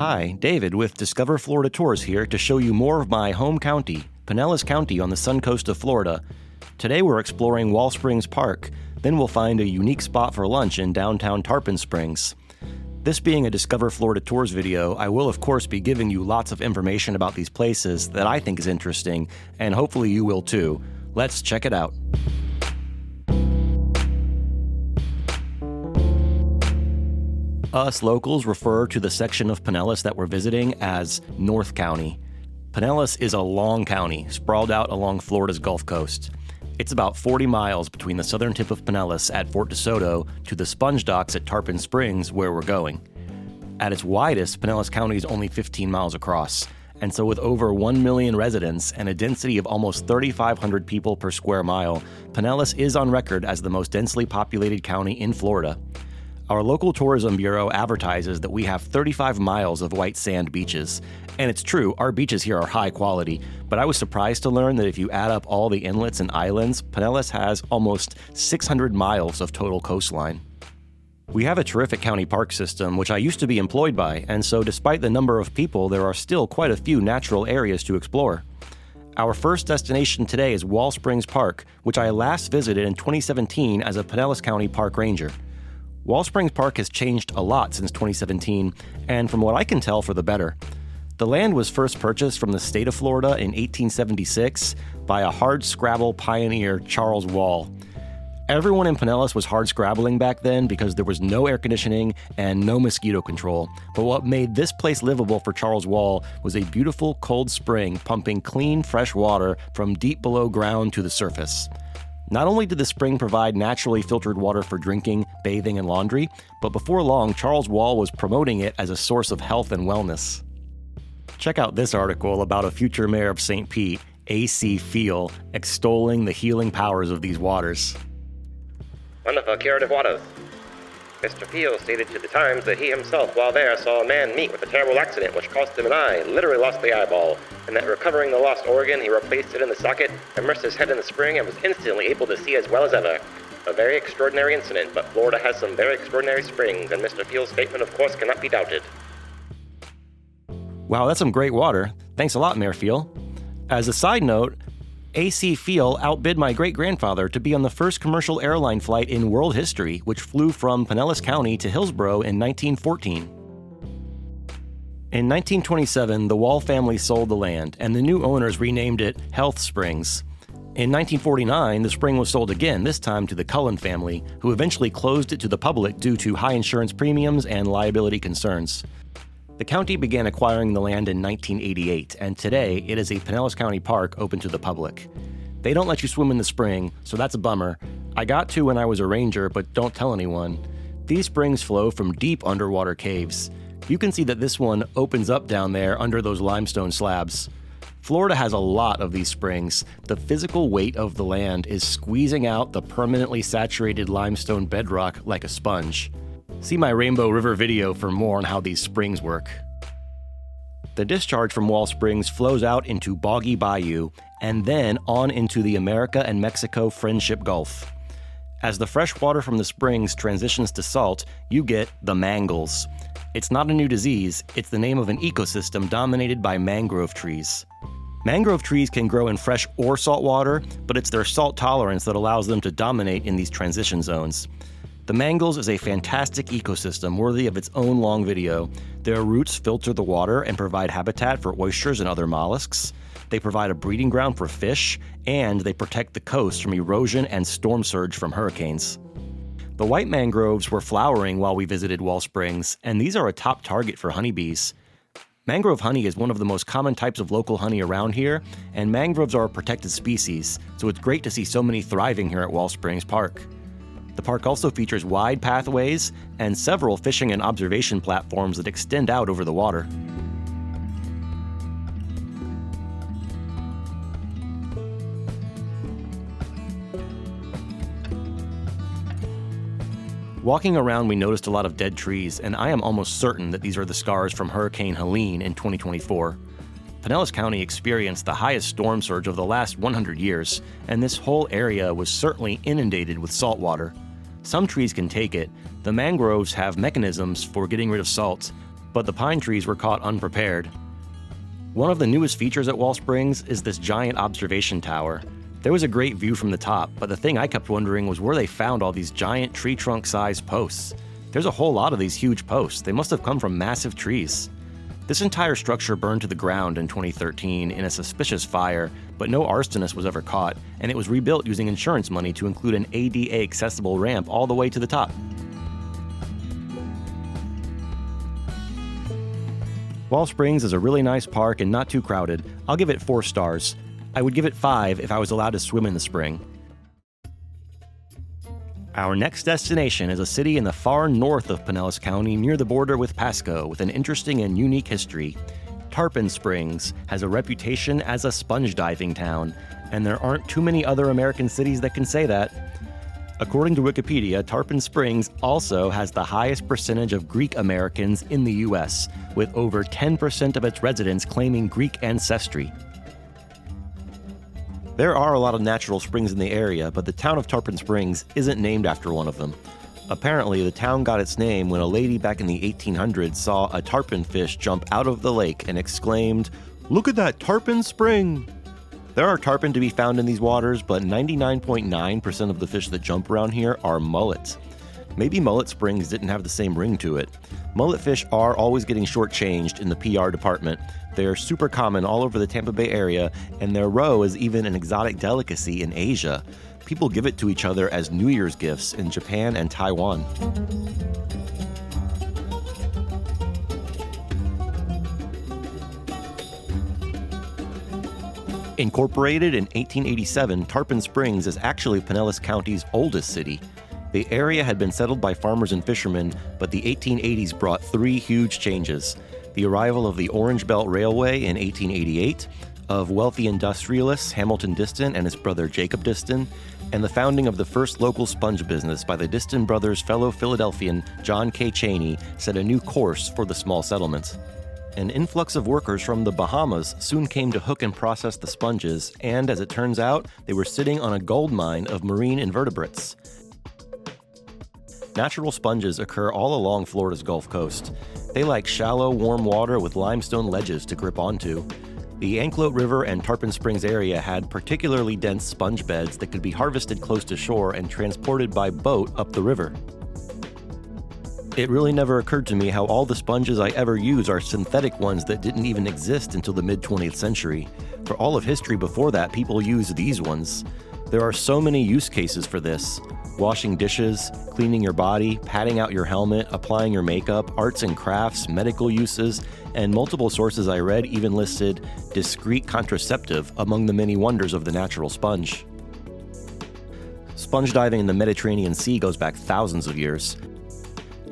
Hi, David with Discover Florida Tours here to show you more of my home county, Pinellas County on the sun coast of Florida. Today we're exploring Wall Springs Park, then we'll find a unique spot for lunch in downtown Tarpon Springs. This being a Discover Florida Tours video, I will of course be giving you lots of information about these places that I think is interesting, and hopefully you will too. Let's check it out. Us locals refer to the section of Pinellas that we're visiting as North County. Pinellas is a long county, sprawled out along Florida's Gulf Coast. It's about 40 miles between the southern tip of Pinellas at Fort DeSoto to the sponge docks at Tarpon Springs, where we're going. At its widest, Pinellas County is only 15 miles across, and so with over 1 million residents and a density of almost 3,500 people per square mile, Pinellas is on record as the most densely populated county in Florida. Our local tourism bureau advertises that we have 35 miles of white sand beaches. And it's true, our beaches here are high quality, but I was surprised to learn that if you add up all the inlets and islands, Pinellas has almost 600 miles of total coastline. We have a terrific county park system, which I used to be employed by, and so despite the number of people, there are still quite a few natural areas to explore. Our first destination today is Wall Springs Park, which I last visited in 2017 as a Pinellas County Park Ranger. Wall Springs Park has changed a lot since 2017, and from what I can tell, for the better. The land was first purchased from the state of Florida in 1876 by a hard-scrabble pioneer, Charles Wall. Everyone in Pinellas was hard-scrabbling back then because there was no air conditioning and no mosquito control. But what made this place livable for Charles Wall was a beautiful cold spring pumping clean, fresh water from deep below ground to the surface. Not only did the spring provide naturally filtered water for drinking, bathing, and laundry, but before long, Charles Wall was promoting it as a source of health and wellness. Check out this article about a future mayor of St. Pete, A.C. Fiel, extolling the healing powers of these waters. Wonderful curative waters. Mr. Fiel stated to the Times that he himself, while there, saw a man meet with a terrible accident which cost him an eye, literally lost the eyeball, and that recovering the lost organ, he replaced it in the socket, immersed his head in the spring, and was instantly able to see as well as ever. A very extraordinary incident, but Florida has some very extraordinary springs, and Mr. Fiel's statement, of course, cannot be doubted. Wow, that's some great water. Thanks a lot, Mayor Fiel. As a side note, A.C. Fiel outbid my great-grandfather to be on the first commercial airline flight in world history, which flew from Pinellas County to Hillsborough in 1914. In 1927, the Wall family sold the land, and the new owners renamed it Health Springs. In 1949, the spring was sold again, this time to the Cullen family, who eventually closed it to the public due to high insurance premiums and liability concerns. The county began acquiring the land in 1988, and today it is a Pinellas County park open to the public. They don't let you swim in the spring, so that's a bummer. I got to when I was a ranger, but don't tell anyone. These springs flow from deep underwater caves. You can see that this one opens up down there under those limestone slabs. Florida has a lot of these springs. The physical weight of the land is squeezing out the permanently saturated limestone bedrock like a sponge. See my Rainbow River video for more on how these springs work. The discharge from Wall Springs flows out into Boggy Bayou and then on into the America and Mexico Friendship Gulf. As the fresh water from the springs transitions to salt, you get the mangles. It's not a new disease, it's the name of an ecosystem dominated by mangrove trees. Mangrove trees can grow in fresh or salt water, but it's their salt tolerance that allows them to dominate in these transition zones. The mangles is a fantastic ecosystem worthy of its own long video. Their roots filter the water and provide habitat for oysters and other mollusks. They provide a breeding ground for fish, and they protect the coast from erosion and storm surge from hurricanes. The white mangroves were flowering while we visited Wall Springs, and these are a top target for honeybees. Mangrove honey is one of the most common types of local honey around here, and mangroves are a protected species, so it's great to see so many thriving here at Wall Springs Park. The park also features wide pathways and several fishing and observation platforms that extend out over the water. Walking around, we noticed a lot of dead trees, and I am almost certain that these are the scars from Hurricane Helene in 2024. Pinellas County experienced the highest storm surge of the last 100 years, and this whole area was certainly inundated with salt water. Some trees can take it. The mangroves have mechanisms for getting rid of salt, but the pine trees were caught unprepared. One of the newest features at Wall Springs is this giant observation tower. There was a great view from the top, but the thing I kept wondering was where they found all these giant tree trunk-sized posts. There's a whole lot of these huge posts. They must have come from massive trees. This entire structure burned to the ground in 2013 in a suspicious fire, but no arsonist was ever caught, and it was rebuilt using insurance money to include an ADA-accessible ramp all the way to the top. Wall Springs is a really nice park and not too crowded. I'll give it 4 stars. I would give it 5 if I was allowed to swim in the spring. Our next destination is a city in the far north of Pinellas County near the border with Pasco with an interesting and unique history. Tarpon Springs has a reputation as a sponge diving town, and there aren't too many other American cities that can say that. According to Wikipedia, Tarpon Springs also has the highest percentage of Greek Americans in the U.S., with over 10% of its residents claiming Greek ancestry. There are a lot of natural springs in the area, but the town of Tarpon Springs isn't named after one of them. Apparently, the town got its name when a lady back in the 1800s saw a tarpon fish jump out of the lake and exclaimed, "Look at that tarpon spring!" There are tarpon to be found in these waters, but 99.9% of the fish that jump around here are mullets. Maybe Mullet Springs didn't have the same ring to it. Mullet fish are always getting shortchanged in the PR department. They're super common all over the Tampa Bay area, and their roe is even an exotic delicacy in Asia. People give it to each other as New Year's gifts in Japan and Taiwan. Incorporated in 1887, Tarpon Springs is actually Pinellas County's oldest city. The area had been settled by farmers and fishermen, but the 1880s brought 3 huge changes. The arrival of the Orange Belt Railway in 1888, of wealthy industrialists Hamilton Diston and his brother Jacob Diston, and the founding of the first local sponge business by the Diston brothers' fellow Philadelphian John K. Cheney set a new course for the small settlement. An influx of workers from the Bahamas soon came to hook and process the sponges, and as it turns out, they were sitting on a gold mine of marine invertebrates. Natural sponges occur all along Florida's Gulf Coast. They like shallow, warm water with limestone ledges to grip onto. The Anclote River and Tarpon Springs area had particularly dense sponge beds that could be harvested close to shore and transported by boat up the river. It really never occurred to me how all the sponges I ever use are synthetic ones that didn't even exist until the mid-20th century. For all of history before that, people used these ones. There are so many use cases for this. Washing dishes, cleaning your body, patting out your helmet, applying your makeup, arts and crafts, medical uses, and multiple sources I read even listed discreet contraceptive among the many wonders of the natural sponge. Sponge diving in the Mediterranean Sea goes back thousands of years.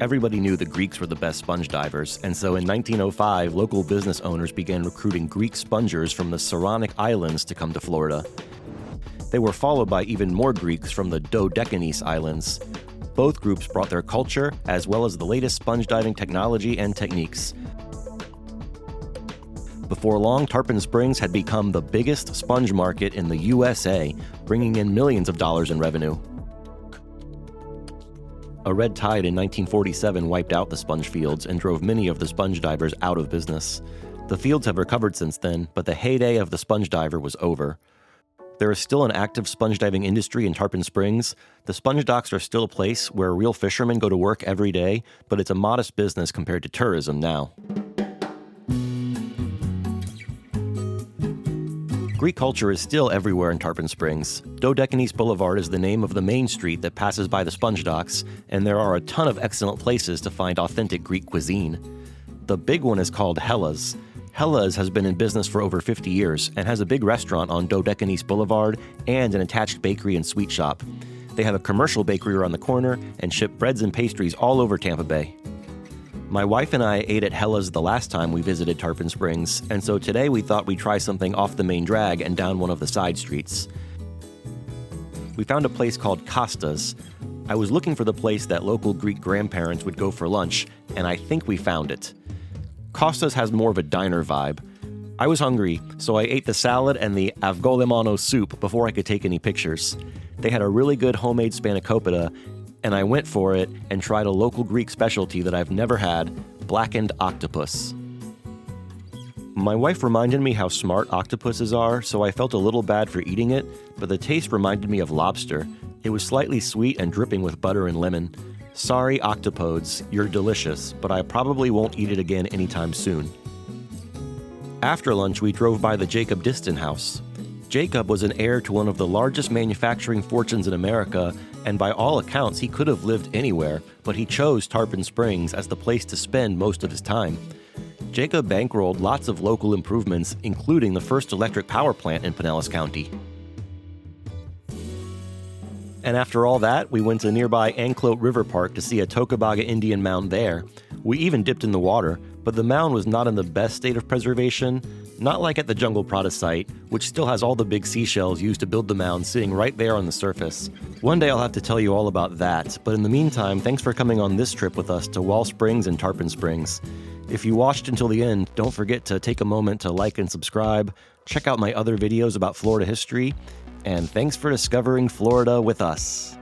Everybody knew the Greeks were the best sponge divers, and so in 1905, local business owners began recruiting Greek spongers from the Saronic Islands to come to Florida. They were followed by even more Greeks from the Dodecanese Islands. Both groups brought their culture, as well as the latest sponge diving technology and techniques. Before long, Tarpon Springs had become the biggest sponge market in the USA, bringing in millions of dollars in revenue. A red tide in 1947 wiped out the sponge fields and drove many of the sponge divers out of business. The fields have recovered since then, but the heyday of the sponge diver was over. There is still an active sponge diving industry in Tarpon Springs. The sponge docks are still a place where real fishermen go to work every day, but it's a modest business compared to tourism now. Greek culture is still everywhere in Tarpon Springs. Dodecanese Boulevard is the name of the main street that passes by the sponge docks, and there are a ton of excellent places to find authentic Greek cuisine. The big one is called Hella's. Hella's has been in business for over 50 years and has a big restaurant on Dodecanese Boulevard and an attached bakery and sweet shop. They have a commercial bakery around the corner and ship breads and pastries all over Tampa Bay. My wife and I ate at Hella's the last time we visited Tarpon Springs, and so today we thought we'd try something off the main drag and down one of the side streets. We found a place called Costa's. I was looking for the place that local Greek grandparents would go for lunch, and I think we found it. Costa's has more of a diner vibe. I was hungry, so I ate the salad and the avgolemano soup before I could take any pictures. They had a really good homemade spanakopita, and I went for it and tried a local Greek specialty that I've never had, blackened octopus. My wife reminded me how smart octopuses are, so I felt a little bad for eating it, but the taste reminded me of lobster. It was slightly sweet and dripping with butter and lemon. Sorry, octopodes, you're delicious, but I probably won't eat it again anytime soon. After lunch, we drove by the Jacob Diston house. Jacob was an heir to one of the largest manufacturing fortunes in America, and by all accounts, he could have lived anywhere, but he chose Tarpon Springs as the place to spend most of his time. Jacob bankrolled lots of local improvements, including the first electric power plant in Pinellas County. And after all that, we went to nearby Anclote River Park to see a Tocobaga Indian mound there. We even dipped in the water, but the mound was not in the best state of preservation, not like at the Jungle Prada site, which still has all the big seashells used to build the mound sitting right there on the surface. One day I'll have to tell you all about that, but in the meantime, thanks for coming on this trip with us to Wall Springs and Tarpon Springs. If you watched until the end, don't forget to take a moment to like and subscribe, check out my other videos about Florida history, and thanks for discovering Florida with us.